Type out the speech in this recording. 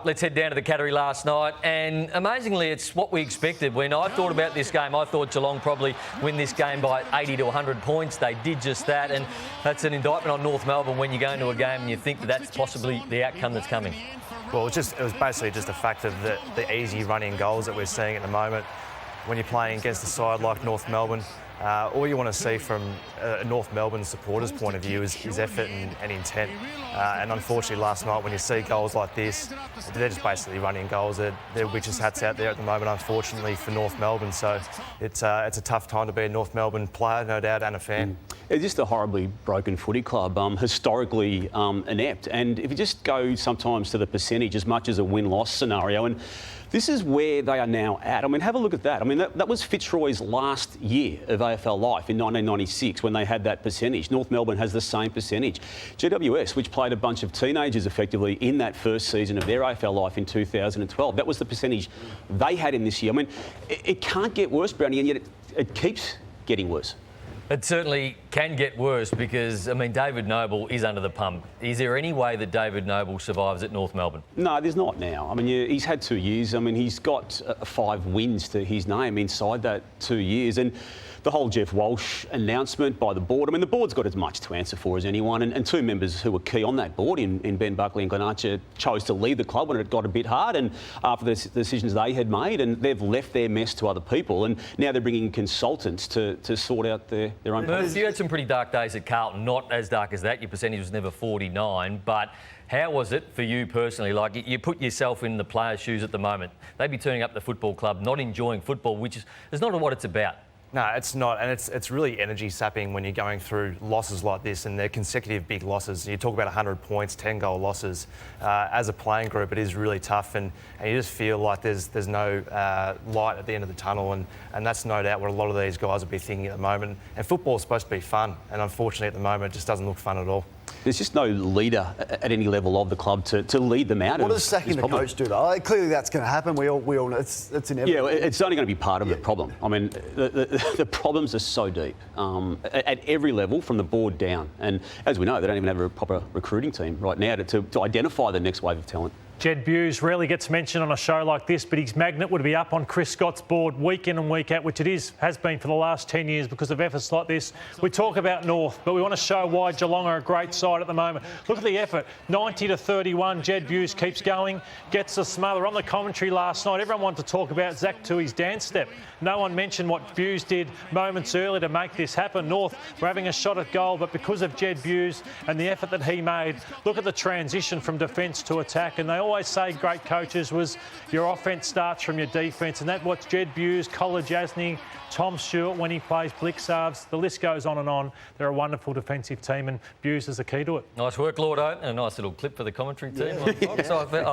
Let's head down to the Cattery last night, and amazingly it's what we expected. When I thought about this game, I thought Geelong probably win this game by 80 to 100 points. They did just that, and that's an indictment on North Melbourne when you go into a game and you think that that's possibly the outcome that's coming. Well, it was basically just a fact of the easy running goals that we're seeing at the moment. When you're playing against a side like North Melbourne, all you want to see from a North Melbourne supporters' point of view is effort and intent. And unfortunately, last night, when you see goals like this, they're just basically running goals. They're witches' hats out there at the moment, unfortunately, for North Melbourne. So it's a tough time to be a North Melbourne player, no doubt, and a fan. It's just a horribly broken footy club, historically inept. And if you just go sometimes to the percentage as much as a win-loss scenario, and this is where they are now at. I mean, have a look at that. I mean, that was Fitzroy's last year of AFL life in 1996 when they had that percentage. North Melbourne has the same percentage. GWS, which played a bunch of teenagers effectively in that first season of their AFL life in 2012, that was the percentage they had in this year. I mean, it can't get worse, Brownie, and yet it keeps getting worse. It certainly can get worse because, I mean, David Noble is under the pump. Is there any way that David Noble survives at North Melbourne? No, there's not now. I mean, he's had 2 years. I mean, he's got 5 wins to his name inside that 2 years. And the whole Jeff Walsh announcement by the board, I mean, the board's got as much to answer for as anyone. And 2 members who were key on that board in Ben Buckley and Glenn Archer chose to leave the club when it got a bit hard and after the decisions they had made, and they've left their mess to other people. And now they're bringing consultants to sort out their own problems. You had some pretty dark days at Carlton, not as dark as that. Your percentage was never 49, but how was it for you personally? Like, you put yourself in the players' shoes at the moment. They'd be turning up the football club, not enjoying football, which is not what it's about. No, it's not, and it's really energy sapping when you're going through losses like this, and they're consecutive big losses. You talk about 100 points, 10-goal losses. As a playing group, it is really tough, and you just feel like there's no light at the end of the tunnel, and that's no doubt what a lot of these guys will be thinking at the moment. And football's supposed to be fun, and unfortunately at the moment it just doesn't look fun at all. There's just no leader at any level of the club to lead them out. What does sacking the coach do, though? Clearly that's going to happen. We all know it's inevitable. Yeah, it's only going to be part of the problem. I mean, the problems are so deep at every level from the board down. And as we know, they don't even have a proper recruiting team right now to identify the next wave of talent. Jed Bewes rarely gets mentioned on a show like this, but his magnet would be up on Chris Scott's board week in and week out, which has been for the last 10 years because of efforts like this. We talk about North, but we want to show why Geelong are a great side at the moment. Look at the effort, 90 to 31. Jed Bewes keeps going, gets a smother. On the commentary last night, everyone wanted to talk about Zach Tui's dance step. No one mentioned what Bewes did moments earlier to make this happen. North were having a shot at goal, but because of Jed Bewes and the effort that he made, look at the transition from defence to attack. And they always say, great coaches, was your offence starts from your defence, and that's what Jed Bewes, Collar Jasny, Tom Stewart when he plays Blixarves, the list goes on and on. They're a wonderful defensive team, and Bewes is the key to it. Nice work, Lordo, and a nice little clip for the commentary team. Yeah. I like that.